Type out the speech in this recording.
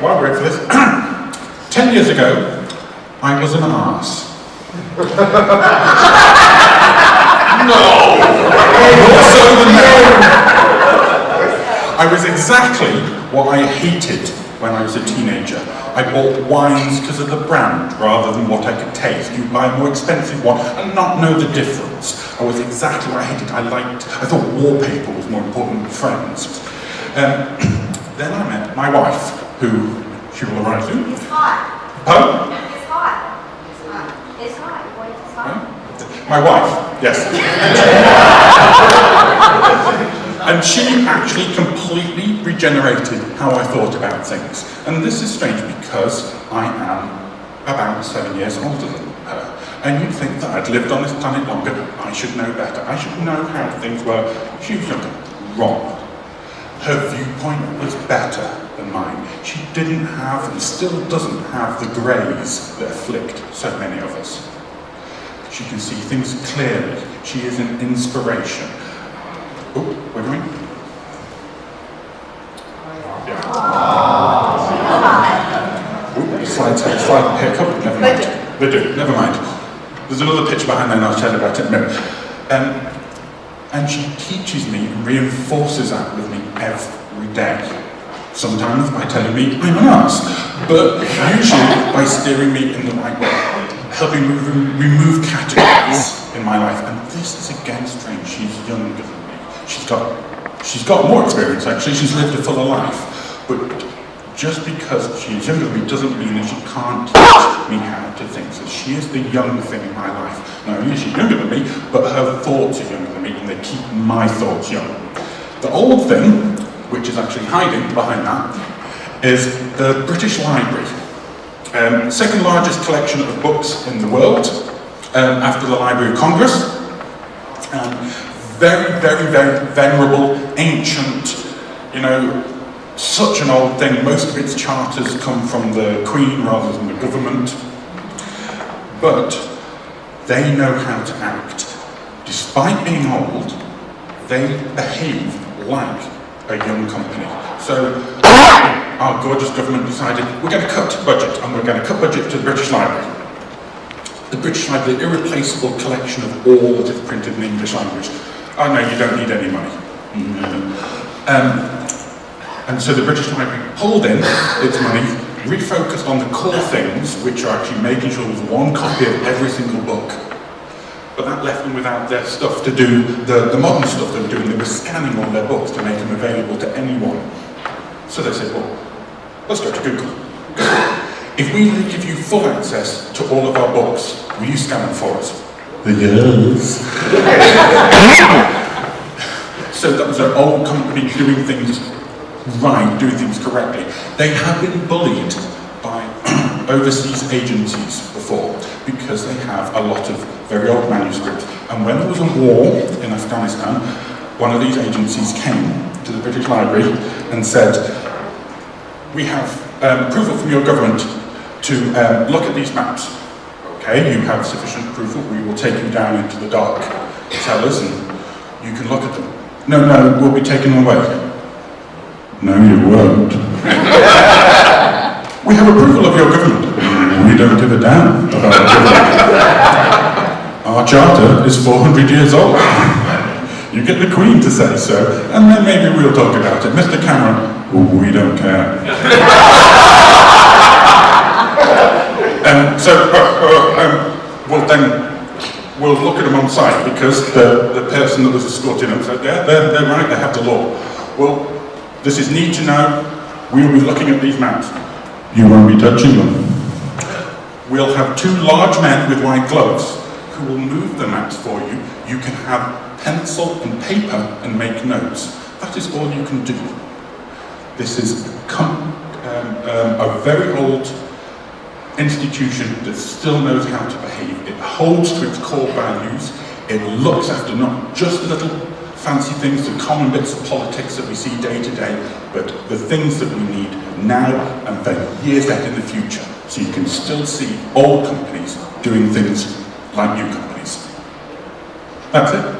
while we're for this, 10 years ago, I was an arse. No! More so than that. I was exactly what I hated when I was a teenager. I bought wines because of the brand rather than what I could taste. You buy a more expensive one and not know the difference. I was exactly what I hated. I thought wallpaper was more important than friends. Then I met my wife, who she will arrive soon. It's hot. Pardon? It's hot. It's hot. It's hot. It's hot. My wife, yes. And she actually completely regenerated how I thought about things. And this is strange because I am about 7 years older than her. And you'd think that I'd lived on this planet longer, I should know better. I should know how things were. She was younger. Wrong. Her viewpoint was better than mine. She didn't have and still doesn't have the greys that afflict so many of us. She can see things clearly. She is an inspiration. Oh, wait a minute. Yeah. Oh, slide haircut. Never mind. They do. Never mind. There's another picture behind there, and I'll tell you about it in a minute. And she teaches me and reinforces that with me every day. Sometimes by telling me I'm an arse, but usually by steering me in the right way, helping me remove categories in my life. And this is again strange. She's younger than me. She's got more experience actually. She's lived a fuller life. But just because she's younger than me doesn't mean that she can't teach me how to think. So she is the young thing in my life. Not only is she younger than me, but her thoughts are younger than me, and they keep my thoughts young. The old thing, which is actually hiding behind that, is the British Library. Second largest collection of books in the world, after the Library of Congress. Very, very, very venerable, ancient, such an old thing. Most of its charters come from the Queen rather than the government. But they know how to act. Despite being old, they behave like a young company. So our gorgeous government decided we're going to cut budget, and we're going to cut budget to the British Library. The British Library, the irreplaceable collection of all that is printed in the English language. Oh no, you don't need any money. And so the British Library pulled in its money, refocused on the core things, which are actually making sure there's one copy of every single book. But that left them without their stuff to do, the modern stuff they were doing. They were scanning all their books to make them available to anyone. So they said, well, let's go to Google. If we give you full access to all of our books, will you scan them for us? Yes. So that was an old company doing things right, doing things correctly. They have been bullied by overseas agencies before because they have a lot of very old manuscripts. And when there was a war in Afghanistan, one of these agencies came to the British Library and said, we have approval from your government to look at these maps. Okay, you have sufficient approval, we will take you down into the dark cellars and you can look at them. No, we'll be taken away. No, you won't. We have approval of your government. We don't give a damn about our government. Our charter is 400 years old. You get the Queen to say so, and then maybe we'll talk about it. Mr. Cameron, we don't care. Well then, we'll look at them on site because the person that was escorting them said, yeah, they're right, they have the law. Well, this is need to know, we'll be looking at these maps. You won't be touching them. We'll have two large men with white gloves who will move the maps for you. You can have pencil and paper and make notes. That is all you can do. This is a very old institution that still knows how to behave. It holds to its core values. It looks after not just the little fancy things, the common bits of politics that we see day to day, but the things that we need now and for years ahead in the future. So you can still see old companies doing things like new companies. That's it.